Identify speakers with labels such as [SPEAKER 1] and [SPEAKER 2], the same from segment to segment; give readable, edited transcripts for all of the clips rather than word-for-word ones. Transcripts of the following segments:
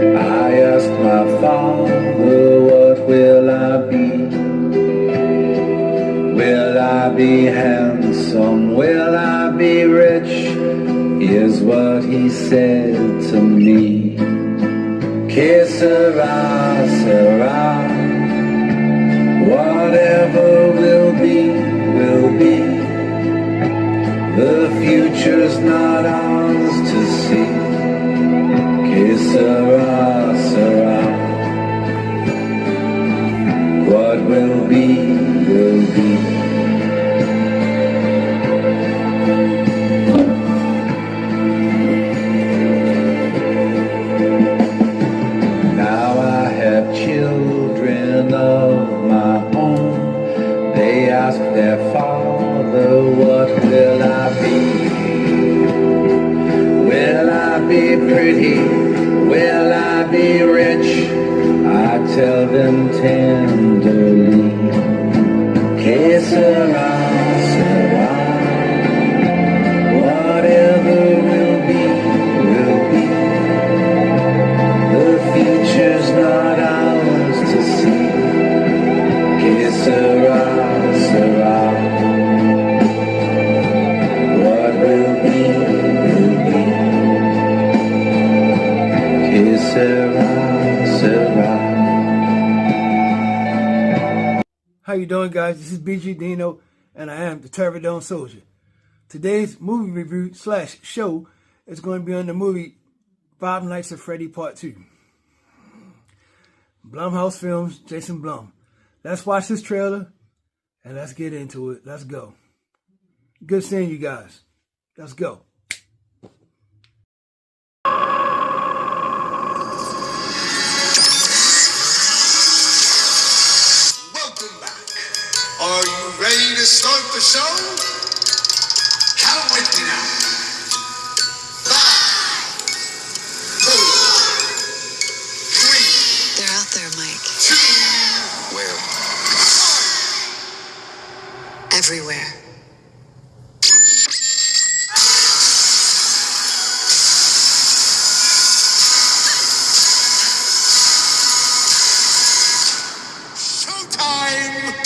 [SPEAKER 1] I asked my father, what will I be? Will I be handsome? Will I be rich? Is what he said to me. Que sera, sera. Whatever will be, will be. The future's not ours to see. Que sera, sera. What will be, will be. Now I have children of my own. They ask their father, what will I be? Will I be pretty? Will I be rich? I tell them tenderly, que sera, sera. Whatever will be, will be. The future's not ours to see. Que sera, sera. What will be, will be. Que sera, sera.
[SPEAKER 2] How you doing, guys? This is BG Dino, and I am the Turbodome Soldier. Today's movie review / show is going to be on the movie Five Nights at Freddy Part 2. Blumhouse Films, Jason Blum. Let's watch this trailer, and let's get into it. Let's go. Good seeing you guys. Let's go.
[SPEAKER 3] Are you ready to start the show? Count with me now. 5, 4, 3.
[SPEAKER 4] They're out there, Mike.
[SPEAKER 3] 2. Where? 1.
[SPEAKER 4] Everywhere.
[SPEAKER 3] Showtime!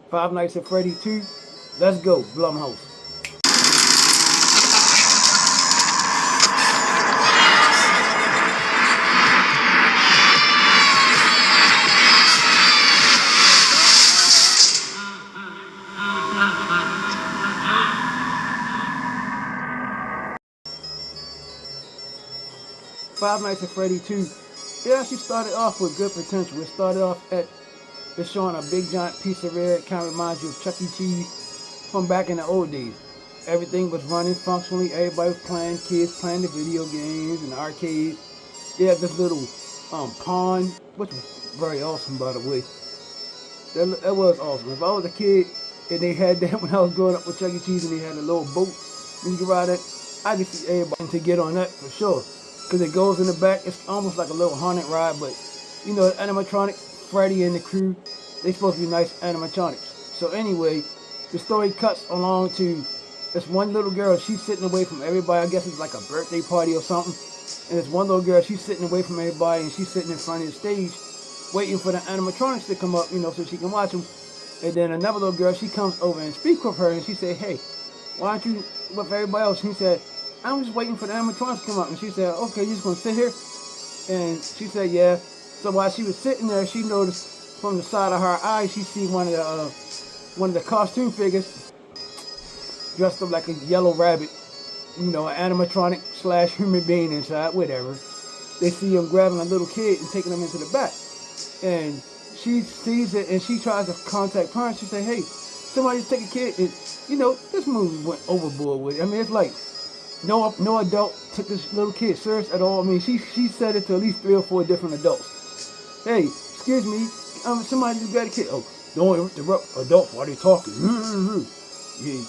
[SPEAKER 2] Five Nights at Freddy 2. Let's go, Blumhouse. Five Nights at Freddy 2. It actually started off with good potential. It started off at it's showing a big giant piece of red. Kind of reminds you of Chuck E. Cheese from back in the old days. Everything was running functionally. Everybody was playing. Kids playing the video games and the arcade. They had this little pond, which was very awesome, by the way. That was awesome. If I was a kid and they had that when I was growing up with Chuck E. Cheese and they had a little boat and you could ride it, I could see everybody to get on that for sure. Because it goes in the back. It's almost like a little haunted ride, but you know, animatronics. Freddy and the crew, they supposed to be nice animatronics. So anyway, the story cuts along to this one little girl. She's sitting away from everybody. I guess it's like a birthday party or something. And this one little girl, she's sitting away from everybody, and she's sitting in front of the stage, waiting for the animatronics to come up, you know, so she can watch them. And then another little girl, she comes over and speaks with her, and she said, "Hey, why aren't you with everybody else?" She said, "I'm just waiting for the animatronics to come up." And she said, "Okay, you just gonna sit here?" And she said, "Yeah." So while she was sitting there, she noticed from the side of her eye, she see one of the costume figures dressed up like a yellow rabbit, you know, an animatronic / human being inside, whatever. They see him grabbing a little kid and taking him into the back. And she sees it and she tries to contact parents. She say, "Hey, somebody just take a kid." And, you know, this movie went overboard with it. I mean, it's like no adult took this little kid serious at all. I mean, she said it to at least 3 or 4 different adults. "Hey, excuse me, somebody just got a kid." "Oh, don't interrupt adults while they're talking." Yeah,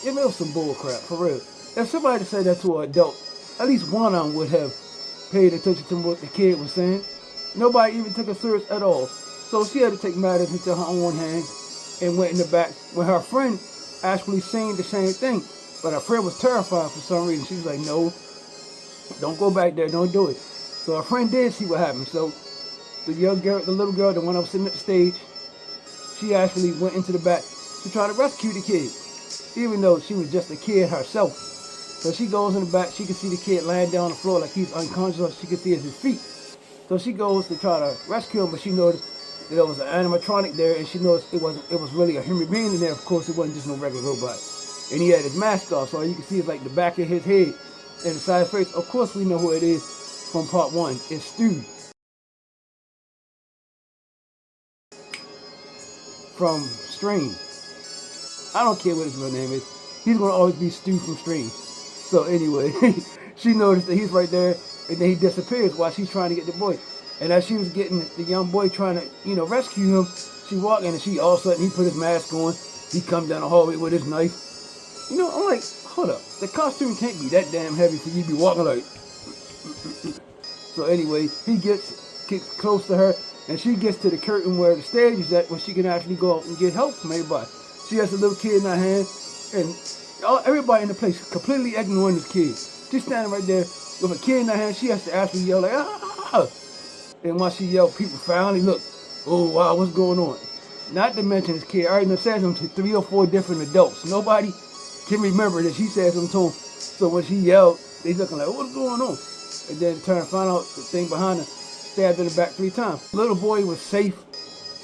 [SPEAKER 2] it was some bull crap, for real. If somebody said that to an adult, at least one of them would have paid attention to what the kid was saying. Nobody even took it serious at all. So she had to take matters into her own hands and went in the back when her friend actually seen the same thing. But her friend was terrified for some reason. She was like, no, don't go back there, don't do it. So her friend did see what happened. So the young girl, the little girl, the one that was sitting at the stage, she actually went into the back to try to rescue the kid, even though she was just a kid herself. So she goes in the back, she can see the kid laying down on the floor like he's unconscious, she can see his feet. So she goes to try to rescue him, but she noticed that there was an animatronic there, and she noticed it was really a human being in there. Of course, it wasn't just no regular robot. And he had his mask off, so all you can see is like the back of his head and the side of his face. Of course, we know who it is from part one. It's Stu from Strain. I don't care what his real name is. He's going to always be Stu from Strain. So anyway, she noticed that he's right there, and then he disappears while she's trying to get the boy. And as she was getting the young boy trying to, rescue him, she walked in, and all of a sudden he put his mask on. He comes down the hallway with his knife. I'm like, hold up. The costume can't be that damn heavy for you to be walking like. So anyway, he gets close to her, and she gets to the curtain where the stage is at, where she can actually go out and get help from everybody. She has a little kid in her hand, and everybody in the place completely ignoring this kid. She's standing right there with a kid in her hand. She has to actually yell like, ah! And once she yelled, people finally look. Oh wow, what's going on? Not to mention this kid already said something to 3 or 4 different adults. Nobody can remember that she said something to him. So when she yelled, they looking like, what's going on? And then turn and find out the thing behind her, stabbed in the back 3 times. The little boy was safe,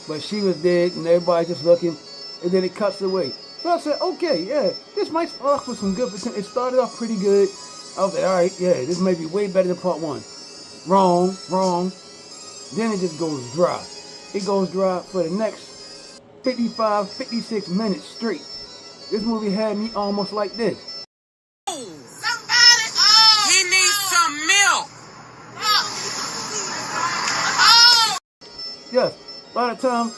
[SPEAKER 2] but she was dead, and everybody just looking. And then it cuts away. So I said, okay, yeah, this might start off with some good potential. It started off pretty good. I was like, all right, yeah, this may be way better than part 1. Wrong. Then it just goes dry. It goes dry for the next 55, 56 minutes straight. This movie had me almost like this.
[SPEAKER 4] Somebody, he needs some milk.
[SPEAKER 2] Yes, by the time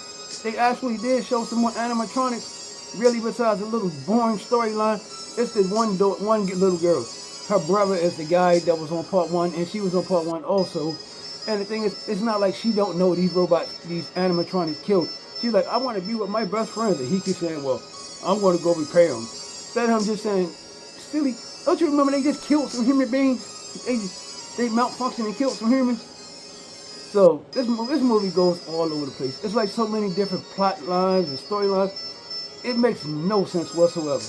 [SPEAKER 2] they actually did show some more animatronics, really besides a little boring storyline, it's this one little girl. Her brother is the guy that was on part 1, and she was on part 1 also. And the thing is, it's not like she don't know these robots, these animatronics killed. She's like, I want to be with my best friends. And he keeps saying, well, I'm going to go repair them. Instead of him just saying, silly, don't you remember they just killed some human beings? They malfunctioned and killed some humans. So this movie goes all over the place. It's like so many different plot lines and storylines. It makes no sense whatsoever.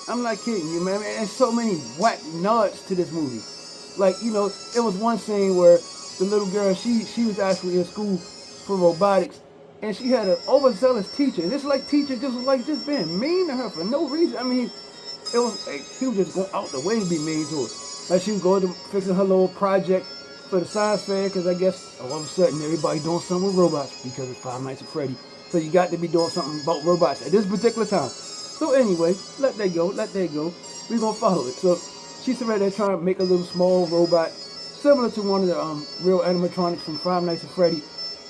[SPEAKER 2] I'm not kidding you, man. There's so many whack nods to this movie. Like, it was one scene where the little girl, she was actually in school for robotics, and she had an overzealous teacher. And this teacher just was like just being mean to her for no reason. I mean, it was like he was just going out the way to be mean to her. Like she was going to fixing her little project for the science fair, because I guess all of a sudden everybody doing something with robots because it's Five Nights at Freddy. So you got to be doing something about robots at this particular time. So anyway, let that go. We're going to follow it. So she's right there trying to make a little small robot similar to one of the real animatronics from Five Nights at Freddy.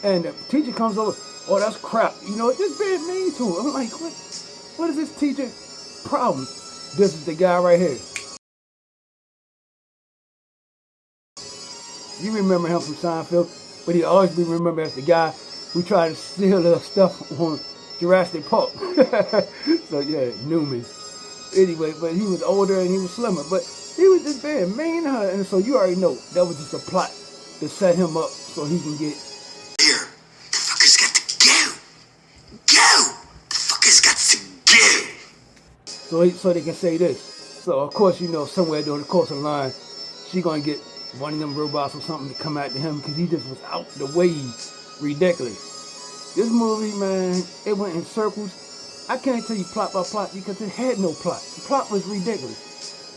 [SPEAKER 2] And the teacher comes over, oh, that's crap. Just being mean to her. I'm like, what is this teacher problem? This is the guy right here. You remember him from Seinfeld, but he always be remembered as the guy who tried to steal the stuff on Jurassic Park. So yeah, Newman. Anyway, but he was older and he was slimmer, but he was just being mean to her, and so you already know that was just a plot to set him up so he can get.
[SPEAKER 3] Here, the fucker's got to go. Go! The fucker's got to go.
[SPEAKER 2] So they can say this. So of course, somewhere during the course of the line, she gonna get one of them robots or something to come after him because he just was out the way ridiculous. This movie, man, it went in circles. I can't tell you plot by plot because it had no plot. The plot was ridiculous.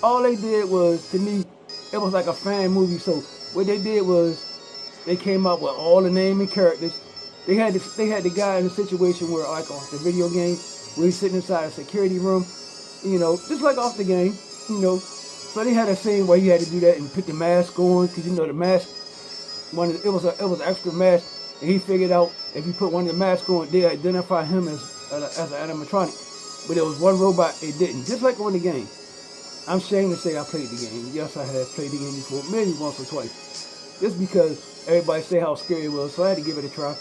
[SPEAKER 2] All they did was, to me, it was like a fan movie. So what they did was they came up with all the name and characters. They had the guy in a situation where, like off the video game, where he's sitting inside a security room, just like off the game, So they had a scene where he had to do that and put the mask on, because the mask, it was an extra mask, and he figured out if you put one of the masks on, they identify him as an animatronic. But there was one robot it didn't, just like on the game. I'm ashamed to say I played the game. Yes, I have played the game before, maybe once or twice. Just because everybody say how scary it was, so I had to give it a try.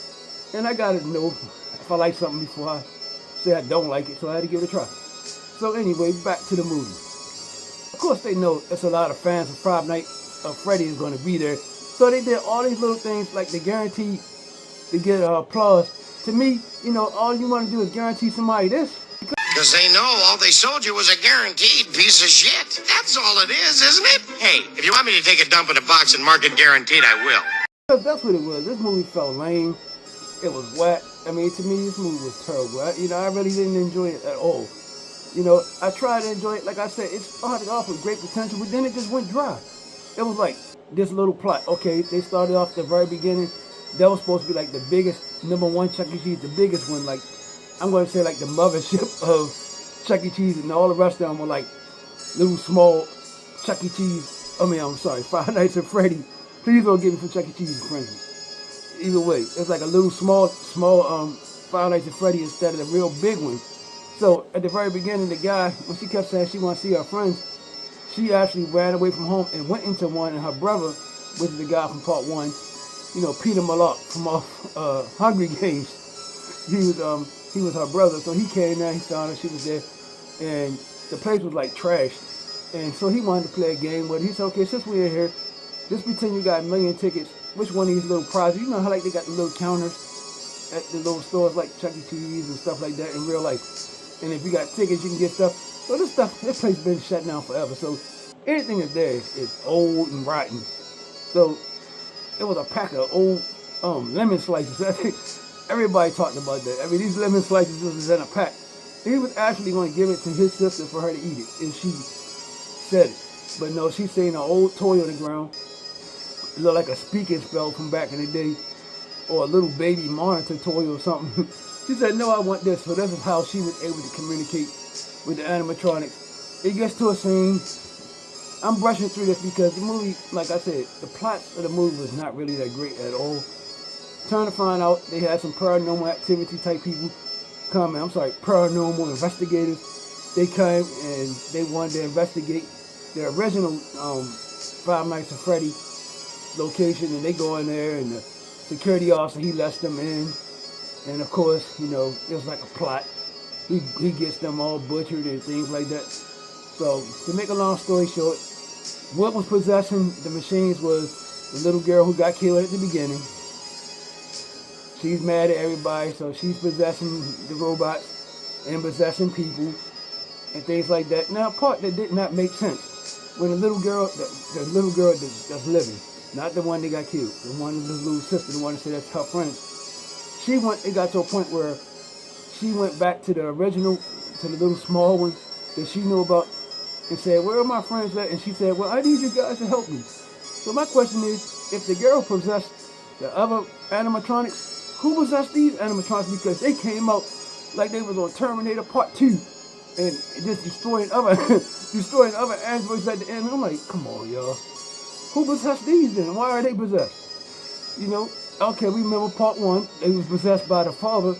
[SPEAKER 2] And I gotta know if I like something before I say I don't like it, so I had to give it a try. So anyway, back to the movie. Of course they know it's a lot of fans of Five Nights of Freddy is going to be there. So they did all these little things like they guaranteed to get applause. To me, you know, all you want to do is guarantee somebody this.
[SPEAKER 5] Because they know all they sold you was a guaranteed piece of shit. That's all it is, isn't it? Hey, if you want me to take a dump in a box and mark it guaranteed, I will.
[SPEAKER 2] Because that's what it was. This movie felt lame. It was wet. I mean, to me, this movie was terrible. I really didn't enjoy it at all. You know, I tried to enjoy it. Like I said, it started off with great potential, but then it just went dry. It was like this little plot. Okay, they started off the very beginning. That was supposed to be like the biggest, #1 Chuck E. Cheese, the biggest one. Like, I'm going to say like the mothership of Chuck E. Cheese, and all the rest of them were like little small Chuck E. Cheese. Five Nights at Freddy. Please don't get me for Chuck E. Cheese, friends. Either way, it's like a little small Five Nights at Freddy instead of the real big one. So at the very beginning, the guy, when she kept saying she wanted to see her friends, she actually ran away from home and went into one, and her brother, which is the guy from part 1, you know, Peter Malak from off Hungry Games. He was her brother, so he came there, he found her, she was there, and the place was like trash. And so he wanted to play a game with her. He said, okay, since we're here, just pretend you got 1 million tickets. Which one of these little prizes? You know how like they got the little counters at the little stores like Chuck E. Cheese and stuff like that in real life. And if you got tickets, you can get stuff. So this place been shut down forever. So anything that's there is old and rotten. So it was a pack of old lemon slices. I think everybody talked about that. I mean, these lemon slices was in a pack. He was actually going to give it to his sister for her to eat it, and she said it. But no, she seen an old toy on the ground. It looked like a speaking spell from back in the day, or a little baby monitor toy or something. She said, no, I want this. So this is how she was able to communicate with the animatronics. It gets to a scene. I'm brushing through this because the movie, like I said, the plot of the movie was not really that great at all. Trying to find out, they had some paranormal activity type people come, paranormal investigators. They came and they wanted to investigate the original Five Nights at Freddy location, and they go in there, and the security officer, he lets them in, and of course, you know, it was like a plot. He gets them all butchered and things like that. So to make a long story short, what was possessing the machines was the little girl who got killed at the beginning. She's mad at everybody, so she's possessing the robots and possessing people and things like that. Now, a part that did not make sense, when the little girl, the little girl that's living, not the one that got killed, the one, the little sister, the one that said that's her friends. It got to a point where she went back to the original, to the little small one that she knew about, and said, where are my friends at? And she said, well, I need you guys to help me. So my question is, if the girl possessed the other animatronics, who possessed these animatronics? Because they came out like they was on Terminator Part 2 and just destroying other androids at the end. I'm like, come on, y'all. Who possessed these then? Why are they possessed? You know, okay, we remember Part 1, they was possessed by the father,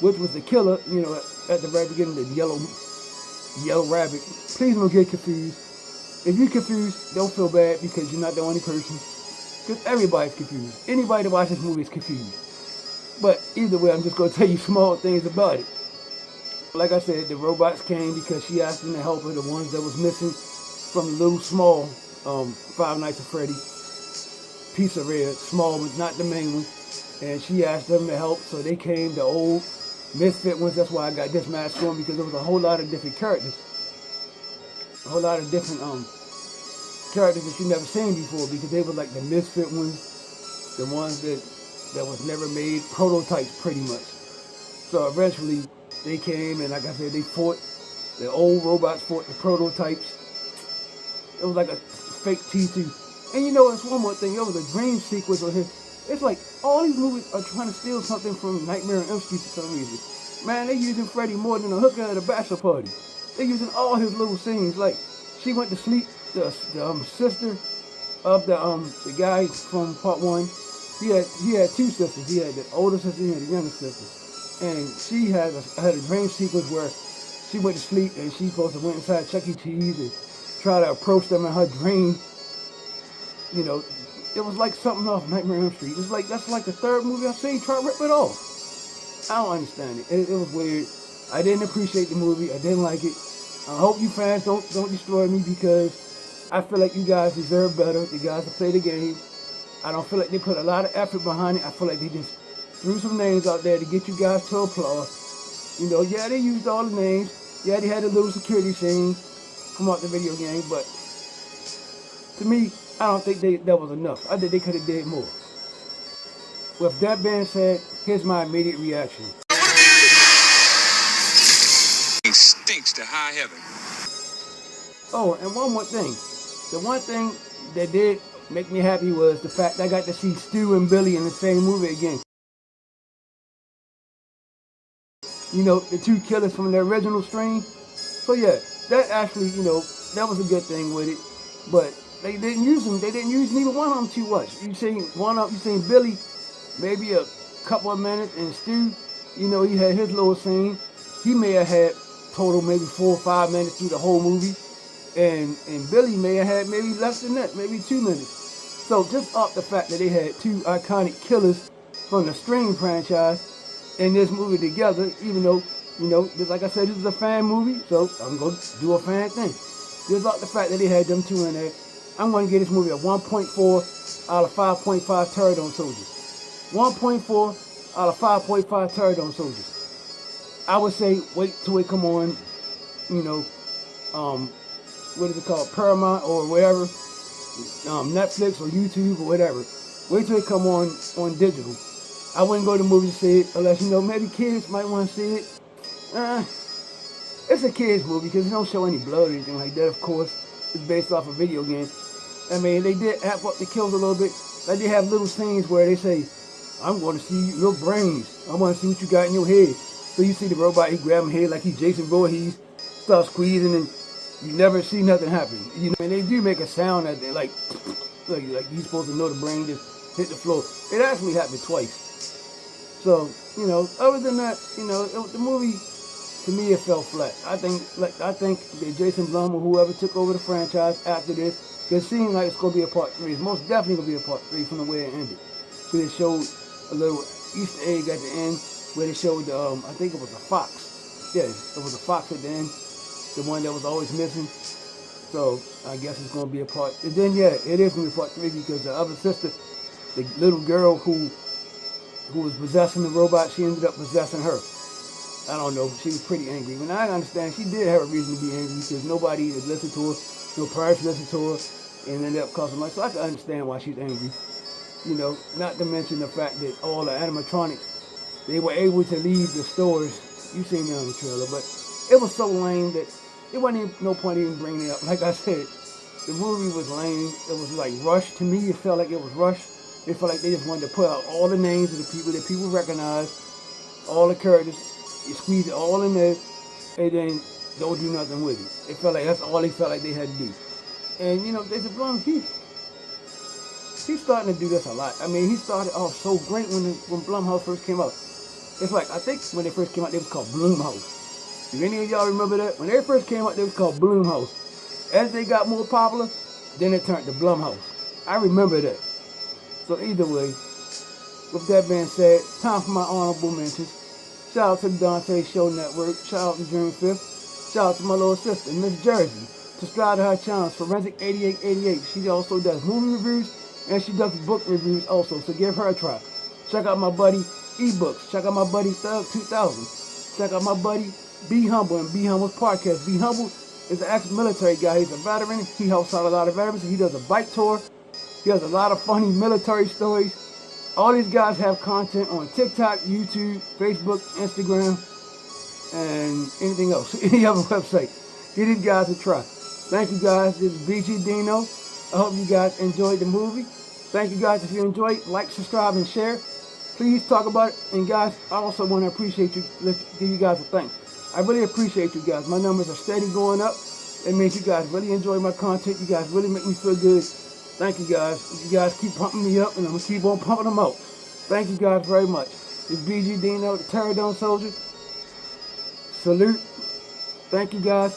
[SPEAKER 2] which was the killer, you know, at the very beginning, the yellow rabbit. Please don't get confused. If you're confused, don't feel bad because you're not the only person. Because everybody's confused. Anybody that watches this movie is confused. But either way, I'm just going to tell you small things about it. Like I said, the robots came because she asked them to help her, the ones that was missing from the little small Five Nights at Freddy pizzeria, small one, not the main one. And she asked them to help, so they came, the old misfit ones. That's why I got this mask on, because there was a whole lot of different characters. A whole lot of different characters that you never seen before, because they were like the misfit ones, the ones that was never made, prototypes pretty much. So eventually they came, and like I said, they fought, the old robots fought the prototypes. It was like a fake T2. And you know, it's one more thing, there was a dream sequence on here. It's like all these movies are trying to steal something from Nightmare on Elm Street for some reason. Man, they using Freddy more than a hooker at a bachelor party. They using all his little scenes. Like, she went to sleep, the sister of the guy from Part 1. He had two sisters. He had the older sister, he had the younger sister. And she had a dream sequence where she went to sleep and she supposed to went inside Chuck E. Cheese and try to approach them in her dream. You know, it was like something off Nightmare on Elm Street. It's like, that's like the third movie I've seen try to rip it off. I don't understand it. It was weird. I didn't appreciate the movie. I didn't like it. I hope you fans don't destroy me, because I feel like you guys deserve better. You guys to play the game. I don't feel like they put a lot of effort behind it. I feel like they just threw some names out there to get you guys to applaud. You know, yeah, they used all the names. Yeah, they had a little security scene from out the video game, but to me, I don't think that was enough. I think they could have did more. With that being said, here's my immediate reaction.
[SPEAKER 4] It stinks to high heaven.
[SPEAKER 2] Oh, and one more thing. The one thing that did make me happy was the fact I got to see Stu and Billy in the same movie again. You know, the two killers from the original stream. So yeah, that actually, you know, that was a good thing with it. But they didn't use them. They didn't use neither one of them too much. You seen Billy maybe a couple of minutes, and Stu, you know, he had his little scene. He may have had total maybe 4 or 5 minutes through the whole movie. And Billy may have had maybe less than that, maybe 2 minutes. So just up the fact that they had two iconic killers from the Stream franchise in this movie together, even though, you know, just like I said, this is a fan movie, so I'm going to do a fan thing. Just up the fact that they had them two in there, I'm going to give this movie a 1.4 out of 5.5 Pterodon soldiers. 1.4 out of 5.5 Pterodon soldiers. I would say wait till it come on, you know, what is it called, Paramount or wherever, Netflix or YouTube or whatever. Wait till it come on digital. I wouldn't go to the movie to see it unless, you know, maybe kids might want to see it. It's a kids movie because it don't show any blood or anything like that. Of course, it's based off a video game. I mean, they did amp up the kills a little bit. Like they have little scenes where they say, "I'm going to see your brains. I want to see what you got in your head." So you see the robot, he grab his head like he's Jason Voorhees, starts squeezing, and you never see nothing happen. You know, and they do make a sound that they like you're supposed to know the brain just hit the floor. It actually happened twice. So, you know, other than that, you know, the movie, to me, it fell flat. I think that Jason Blum or whoever took over the franchise after this, it seemed like it's going to be a part 3. It's most definitely going to be a part 3 from the way it ended. Because it showed a little Easter egg at the end where they showed, I think it was a fox. Yeah, it was a fox at the end. The one that was always missing. So, I guess it's going to be a part. And then, yeah, it is going to be part 3 because the other sister, the little girl who was possessing the robot, she ended up possessing her. I don't know, she was pretty angry. And I understand she did have a reason to be angry because nobody had listened to her, no parents listened to her, and ended up causing life. So I can understand why she's angry. You know, not to mention the fact that all the animatronics, they were able to leave the stores. You seen me on the trailer, but it was so lame that it wasn't even, no point even bringing it up. Like I said, the movie was lame. It was like rushed. To me, it felt like it was rushed. It felt like they just wanted to put out all the names of the people that people recognize, all the characters, you squeeze it all in there, and then don't do nothing with it. It felt like that's all they felt like they had to do. And you know, Jason Blum, he's starting to do this a lot. I mean, he started off so great when Blumhouse first came out. It's like, I think when they first came out, they was called Blumhouse. Do any of y'all remember that? When they first came out, they was called Blumhouse. As they got more popular, then it turned to Blumhouse. I remember that. So either way, with that being said, time for my honorable mentions. Shout out to the Dante Show Network. Shout out to June 5th. Shout out to my little sister, Miss Jersey. Subscribe to her channel, Forensic8888. She also does movie reviews and she does book reviews also, so give her a try. Check out my buddy eBooks. Check out my buddy Thug 2000. Check out my buddy Be Humble and Be Humble's podcast. Be Humble is an ex-military guy. He's a veteran. He helps out a lot of veterans. He does a bike tour. He has a lot of funny military stories. All these guys have content on TikTok, YouTube, Facebook, Instagram, and anything else, any other website. Give these guys a try. Thank you guys. This is BG Dino. I hope you guys enjoyed the movie. Thank you guys. If you enjoyed, like, subscribe, and share. Please talk about it. And guys, I also want to appreciate you. Let's give you guys a thank. I really appreciate you guys. My numbers are steady going up. It means you guys really enjoy my content. You guys really make me feel good. Thank you guys. You guys keep pumping me up, and I'm going to keep on pumping them out. Thank you guys very much. It's BG Dino, the Pterodon Soldier. Salute. Thank you guys.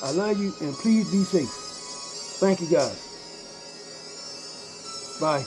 [SPEAKER 2] I love you, and please be safe. Thank you guys. Bye.